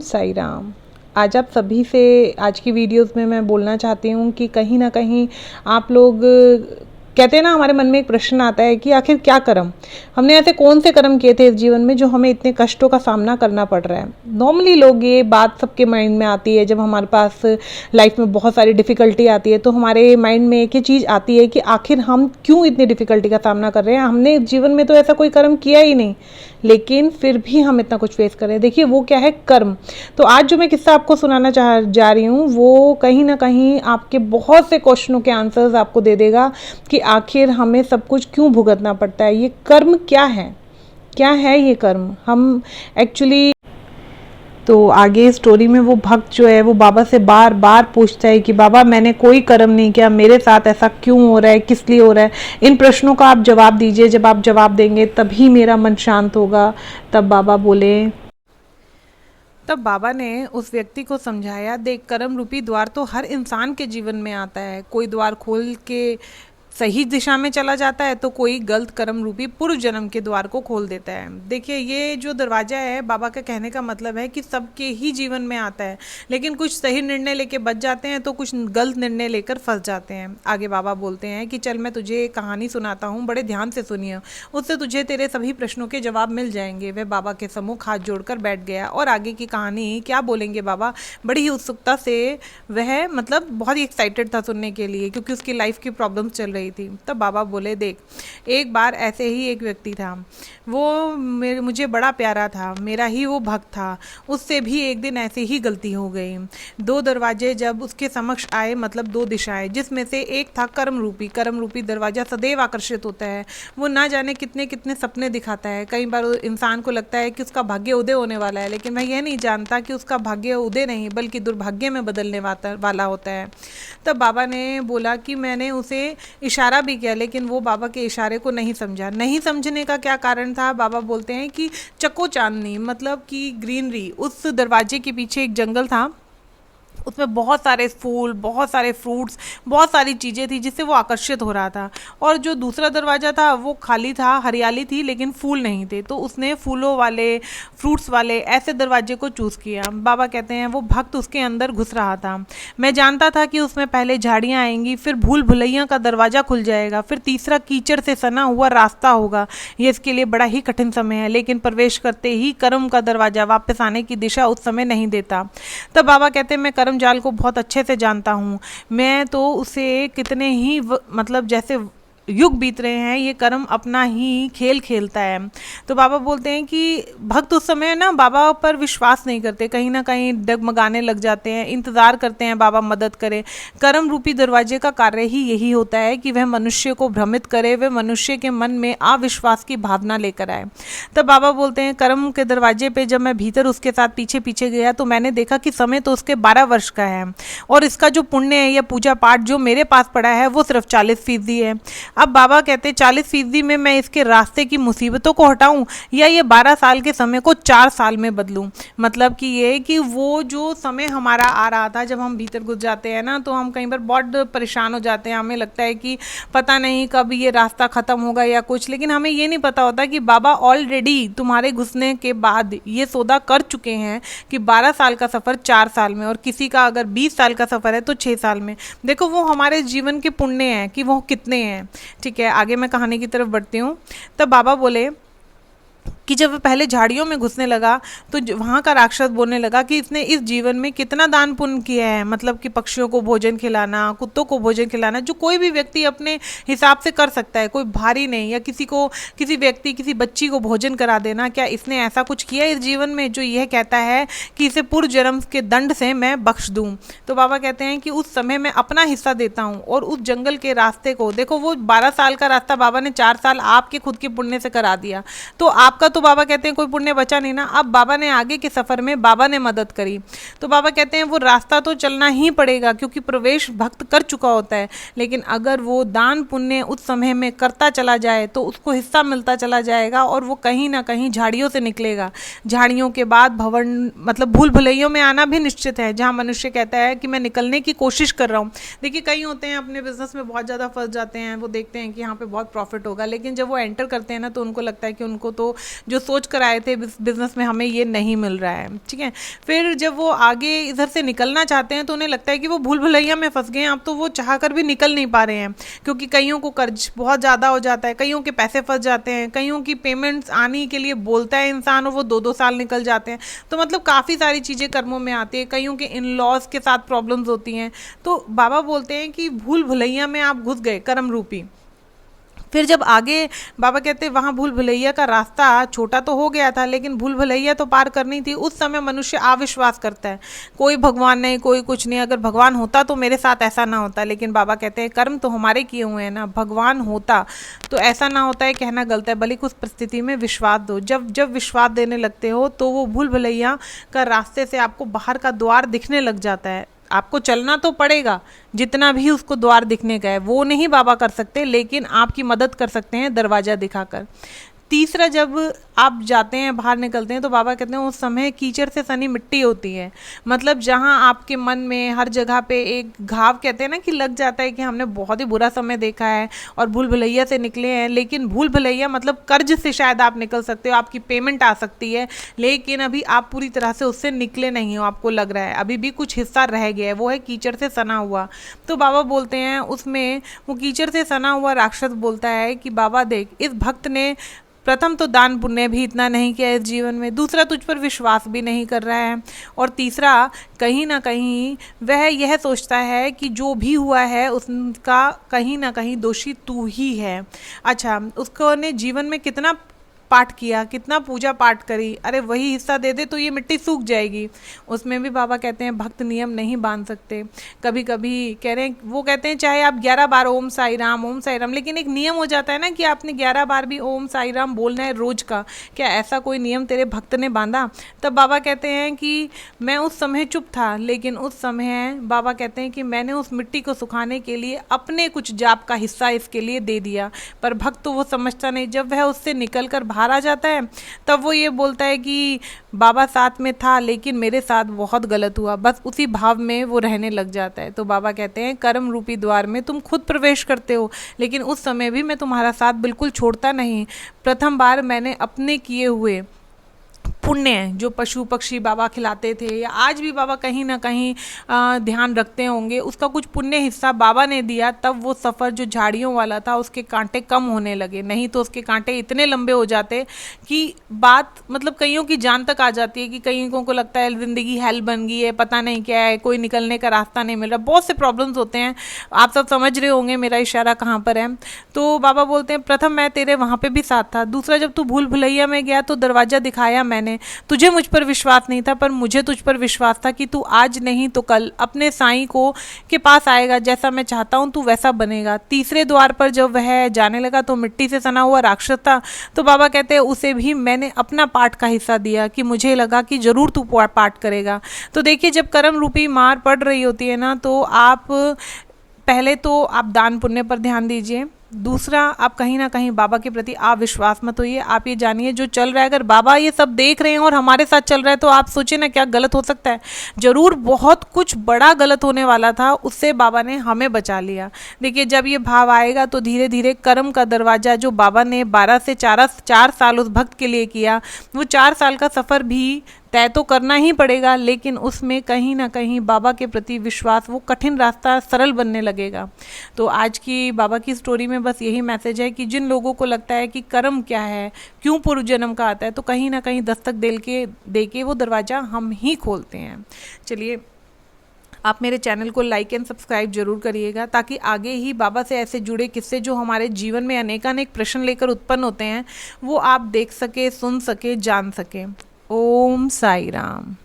साई राम। आज आप सभी से आज की वीडियोस में मैं बोलना चाहती हूँ कि कहीं ना कहीं आप लोग कहते हैं ना, हमारे मन में एक प्रश्न आता है कि आखिर क्या कर्म, हमने ऐसे कौन से कर्म किए थे इस जीवन में जो हमें इतने कष्टों का सामना करना पड़ रहा है। नॉर्मली लोग ये बात सबके माइंड में आती है जब हमारे पास लाइफ में बहुत सारी डिफ़िकल्टी आती है, तो हमारे माइंड में एक ही चीज़ आती है कि आखिर हम क्यों इतनी डिफ़िकल्टी का सामना कर रहे हैं। हमने जीवन में तो ऐसा कोई कर्म किया ही नहीं, लेकिन फिर भी हम इतना कुछ फेस कर रहे हैं। देखिए वो क्या है, कर्म। तो आज जो मैं किस्सा आपको सुनाना जा रही हूँ वो कहीं ना कहीं आपके बहुत से क्वेश्चनों के आंसर्स आपको दे देगा कि आखिर हमें सब कुछ क्यों भुगतना पड़ता है। ये कर्म क्या है, क्या है ये कर्म। हम एक्चुअली तो आगे स्टोरी में वो भक्त जो है वो बाबा से बार बार पूछता है कि बाबा मैंने कोई कर्म नहीं किया, मेरे साथ ऐसा क्यों हो रहा है, किस लिए हो रहा है। इन प्रश्नों का आप जवाब दीजिए, जब आप जवाब देंगे तभी मेरा मन शांत होगा। तब बाबा ने उस व्यक्ति को समझाया, देख कर्म रूपी द्वार तो हर इंसान के जीवन में आता है। कोई द्वार खोल के सही दिशा में चला जाता है तो कोई गलत कर्म रूपी पूर्व जन्म के द्वार को खोल देता है। देखिए ये जो दरवाजा है, बाबा का कहने का मतलब है कि सबके ही जीवन में आता है, लेकिन कुछ सही निर्णय लेके बच जाते हैं तो कुछ गलत निर्णय लेकर फंस जाते हैं। आगे बाबा बोलते हैं कि चल मैं तुझे एक कहानी सुनाता हूँ, बड़े ध्यान से सुनिए, उससे तुझे तेरे सभी प्रश्नों के जवाब मिल जाएंगे। वह बाबा के सम्मुख हाथ जोड़कर बैठ गया और आगे की कहानी क्या बोलेंगे बाबा, बड़ी ही उत्सुकता से वह मतलब बहुत ही एक्साइटेड था सुनने के लिए, क्योंकि उसकी लाइफ की प्रॉब्लम्स चल रही थी। तब बाबा बोले, देख एक बार ऐसे ही एक व्यक्ति था, वो मुझे बड़ा प्यारा था, मेरा ही वो भक्त था। उससे भी एक दिन ऐसे ही गलती हो गई। दो दरवाजे जब उसके समक्ष आए, मतलब दो दिशाएं, जिसमें से एक था कर्म रूपी दरवाजा सदैव आकर्षित होता है। वो ना जाने कितने कितने सपने दिखाता है। कई बार इंसान को लगता है कि उसका भाग्य उदय होने वाला है, लेकिन वह यह नहीं जानता कि उसका भाग्य उदय नहीं बल्कि दुर्भाग्य में बदलने वाला होता है। तब बाबा ने बोला कि मैंने उसे इशारा भी किया, लेकिन वो बाबा के इशारे को नहीं समझा। नहीं समझने का क्या कारण था, बाबा बोलते हैं कि चको चांदनी मतलब कि ग्रीनरी, उस दरवाजे के पीछे एक जंगल था, उसमें बहुत सारे फूल, बहुत सारे फ्रूट्स, बहुत सारी चीज़ें थी जिससे वो आकर्षित हो रहा था। और जो दूसरा दरवाज़ा था वो खाली था, हरियाली थी लेकिन फूल नहीं थे, तो उसने फूलों वाले, फ्रूट्स वाले ऐसे दरवाजे को चूज़ किया। बाबा कहते हैं वो भक्त उसके अंदर घुस रहा था। मैं जानता था कि उसमें पहले झाड़ियाँ आएंगी, फिर भूल भुलैया का दरवाज़ा खुल जाएगा, फिर तीसरा कीचड़ से सना हुआ रास्ता होगा। ये इसके लिए बड़ा ही कठिन समय है, लेकिन प्रवेश करते ही कर्म का दरवाज़ा वापस आने की दिशा उस समय नहीं देता। तब बाबा कहते हैं मैं कर्म जाल को बहुत अच्छे से जानता हूँ। मैं तो उसे कितने ही मतलब जैसे युग बीत रहे हैं, ये कर्म अपना ही खेल खेलता है। तो बाबा बोलते हैं कि भक्त उस समय ना बाबा पर विश्वास नहीं करते, कहीं ना कहीं डगमगाने लग जाते हैं, इंतज़ार करते हैं बाबा मदद करे। कर्म रूपी दरवाजे का कार्य ही यही होता है कि वह मनुष्य को भ्रमित करे, वह मनुष्य के मन में अविश्वास की भावना लेकर आए। तब बाबा बोलते हैं कर्म के दरवाजे पे जब मैं भीतर उसके साथ पीछे पीछे गया तो मैंने देखा कि समय तो उसके 12 वर्ष का है, और इसका जो पुण्य है या पूजा पाठ जो मेरे पास पड़ा है वो सिर्फ 40% है। अब बाबा कहते 40% में मैं इसके रास्ते की मुसीबतों को हटाऊं या ये 12 साल के समय को 4 साल में बदलूं। मतलब कि ये कि वो जो समय हमारा आ रहा था, जब हम भीतर घुस जाते हैं ना तो हम कई बार बहुत परेशान हो जाते हैं, हमें लगता है कि पता नहीं कब ये रास्ता ख़त्म होगा या कुछ, लेकिन हमें ये नहीं पता होता कि बाबा ऑलरेडी तुम्हारे घुसने के बाद ये सौदा कर चुके हैं कि 12 साल का सफ़र 4 साल में, और किसी का अगर 20 साल का सफ़र है तो 6 साल में। देखो वो हमारे जीवन के पुण्य हैं कि वो कितने हैं। ठीक है, आगे मैं कहानी की तरफ बढ़ती हूँ। तब बाबा बोले कि जब वह पहले झाड़ियों में घुसने लगा तो वहाँ का राक्षस बोलने लगा कि इसने इस जीवन में कितना दान पुण्य किया है, मतलब कि पक्षियों को भोजन खिलाना, कुत्तों को भोजन खिलाना, जो कोई भी व्यक्ति अपने हिसाब से कर सकता है, कोई भारी नहीं, या किसी व्यक्ति किसी बच्ची को भोजन करा देना, क्या इसने ऐसा कुछ किया इस जीवन में जो यह कहता है कि इसे पूर्व जन्म के दंड से मैं बख्श दूँ। तो बाबा कहते हैं कि उस समय मैं अपना हिस्सा देता हूँ, और उस जंगल के रास्ते को देखो, वो 12 साल का रास्ता बाबा ने 4 साल आपके खुद के पुण्य से करा दिया, तो आपका तो बाबा कहते हैं कोई पुण्य बचा नहीं ना। अब बाबा ने आगे के सफर में बाबा ने मदद करी, तो बाबा कहते हैं वो रास्ता तो चलना ही पड़ेगा क्योंकि प्रवेश भक्त कर चुका होता है, लेकिन अगर वो दान पुण्य उस समय में करता चला जाए तो उसको हिस्सा मिलता चला जाएगा, और वो कहीं ना कहीं झाड़ियों से निकलेगा। झाड़ियों के बाद भवन मतलब भूल भुलैयों में आना भी निश्चित है, जहाँ मनुष्य कहता है कि मैं निकलने की कोशिश कर रहा हूँ। देखिए कई होते हैं अपने बिजनेस में बहुत ज़्यादा फंस जाते हैं, वो देखते हैं कि यहाँ पे बहुत प्रॉफिट होगा, लेकिन जब वो एंटर करते हैं ना तो उनको लगता है कि उनको तो जो सोच कर आए थे बिजनेस में हमें ये नहीं मिल रहा है, ठीक है। फिर जब वो आगे इधर से निकलना चाहते हैं तो उन्हें लगता है कि वो भूल भुलैया में फंस गए हैं, अब तो वो चाह कर भी निकल नहीं पा रहे हैं, क्योंकि कईयों को कर्ज बहुत ज़्यादा हो जाता है, कईयों के पैसे फंस जाते हैं, कईयों की पेमेंट्स आने के लिए बोलता है इंसान और वो 2-2 साल निकल जाते हैं। तो मतलब काफ़ी सारी चीज़ें कर्मों में आती है, कईयों के इन लॉज के साथ प्रॉब्लम्स होती हैं। तो बाबा बोलते हैं कि भूल भुलैया में आप घुस गए कर्म रूपी। फिर जब आगे बाबा कहते हैं वहाँ भूल भुलैया का रास्ता छोटा तो हो गया था, लेकिन भूल भुलैया तो पार करनी थी। उस समय मनुष्य अविश्वास करता है, कोई भगवान नहीं, कोई कुछ नहीं, अगर भगवान होता तो मेरे साथ ऐसा ना होता। लेकिन बाबा कहते हैं कर्म तो हमारे किए हुए हैं ना, भगवान होता तो ऐसा ना होता है, कहना गलत है, बल्कि उस परिस्थिति में विश्वास दो। जब जब विश्वास देने लगते हो तो वो भूल भुलैया का रास्ते से आपको बाहर का द्वार दिखने लग जाता है। आपको चलना तो पड़ेगा, जितना भी उसको द्वार दिखने का है वो नहीं बाबा कर सकते, लेकिन आपकी मदद कर सकते हैं दरवाज़ा दिखाकर। तीसरा, जब आप जाते हैं बाहर निकलते हैं तो बाबा कहते हैं उस समय कीचड़ से सनी मिट्टी होती है। मतलब जहाँ आपके मन में हर जगह पे एक घाव कहते हैं ना कि लग जाता है कि हमने बहुत ही बुरा समय देखा है और भूल भुलैया से निकले हैं। लेकिन भूल भुलैया मतलब कर्ज से शायद आप निकल सकते हो, आपकी पेमेंट आ सकती है, लेकिन अभी आप पूरी तरह से उससे निकले नहीं हो, आपको लग रहा है अभी भी कुछ हिस्सा रह गया है, वो है कीचड़ से सना हुआ। तो बाबा बोलते हैं उसमें वो कीचड़ से सना हुआ राक्षस बोलता है कि बाबा देख, इस भक्त ने प्रथम तो दान पुण्य भी इतना नहीं किया इस जीवन में, दूसरा तुझ पर विश्वास भी नहीं कर रहा है, और तीसरा कहीं ना कहीं वह यह सोचता है कि जो भी हुआ है उसका कहीं ना कहीं दोषी तू ही है। अच्छा, उसको ने जीवन में कितना पाठ किया, कितना पूजा पाठ करी, अरे वही हिस्सा दे दे तो ये मिट्टी सूख जाएगी। उसमें भी बाबा कहते हैं भक्त नियम नहीं बांध सकते। कभी कभी कह रहे हैं, वो कहते हैं चाहे आप 11 बार ओम साई राम, लेकिन एक नियम हो जाता है ना कि आपने 11 बार भी ओम साई राम बोलना है रोज का, क्या ऐसा कोई नियम तेरे भक्त ने बांधा? तब बाबा कहते हैं कि मैं उस समय चुप था, लेकिन उस समय बाबा कहते हैं कि मैंने उस मिट्टी को सुखाने के लिए अपने कुछ जाप का हिस्सा इसके लिए दे दिया। पर भक्त तो वो समझता नहीं, जब वह उससे निकल कर बाहर आ जाता है तब वो ये बोलता है कि बाबा साथ में था लेकिन मेरे साथ बहुत गलत हुआ, बस उसी भाव में वो रहने लग जाता है। तो बाबा कहते हैं कर्म रूपी द्वार में तुम खुद प्रवेश करते हो, लेकिन उस समय भी मैं तुम्हारा साथ बिल्कुल छोड़ता नहीं। प्रथम बार मैंने अपने किए हुए पुण्य जो पशु पक्षी बाबा खिलाते थे, या आज भी बाबा कहीं ना कहीं ध्यान रखते होंगे, उसका कुछ पुण्य हिस्सा बाबा ने दिया, तब वो सफ़र जो झाड़ियों वाला था उसके कांटे कम होने लगे, नहीं तो उसके कांटे इतने लंबे हो जाते कि बात मतलब कईयों की जान तक आ जाती है कि कईयों को लगता है ज़िंदगी हेल बन गई है, पता नहीं क्या है, कोई निकलने का रास्ता नहीं मिल रहा, बहुत से प्रॉब्लम्स होते हैं। आप सब समझ रहे होंगे मेरा इशारा कहाँ पर है। तो बाबा बोलते हैं प्रथम मैं तेरे वहाँ पे भी साथ था, दूसरा जब तू भूल भुलैया में गया तो दरवाज़ा दिखाया मैंने, तुझे मुझ पर विश्वास नहीं था, पर मुझे तुझ पर विश्वास था कि तू आज नहीं तो कल अपने साईं को के पास आएगा, जैसा मैं चाहता हूँ तू वैसा बनेगा। तीसरे द्वार पर जब वह जाने लगा तो मिट्टी से सना हुआ राक्षस था, तो बाबा कहते हैं उसे भी मैंने अपना पाठ का हिस्सा दिया कि मुझे लगा कि जरूर तू पाठ करेगा। तो देखिए, जब कर्म रूपी मार पड़ रही होती है ना, तो आप पहले तो आप दान पुण्य पर ध्यान दीजिए, दूसरा आप कहीं ना कहीं बाबा के प्रति अविश्वास मत होइए। आप ये जानिए जो चल रहा है, अगर बाबा ये सब देख रहे हैं और हमारे साथ चल रहा है तो आप सोचिए ना क्या गलत हो सकता है। जरूर बहुत कुछ बड़ा गलत होने वाला था, उससे बाबा ने हमें बचा लिया। देखिए, जब ये भाव आएगा तो धीरे धीरे कर्म का दरवाजा जो बाबा ने 12 से 4 साल उस भक्त के लिए किया, वो 4 साल का सफ़र भी तय तो करना ही पड़ेगा, लेकिन उसमें कहीं ना कहीं बाबा के प्रति विश्वास, वो कठिन रास्ता सरल बनने लगेगा। तो आज की बाबा की स्टोरी में बस यही मैसेज है कि जिन लोगों को लगता है कि कर्म क्या है, क्यों पूर्व जन्म का आता है, तो कहीं ना कहीं दस्तक दे के वो दरवाज़ा हम ही खोलते हैं। चलिए, आप मेरे चैनल को लाइक एंड सब्सक्राइब जरूर करिएगा, ताकि आगे ही बाबा से ऐसे जुड़े किस्से जो हमारे जीवन में अनेकानेक प्रश्न लेकर उत्पन्न होते हैं, वो आप देख सके, सुन सके, जान सके। ओम साई राम।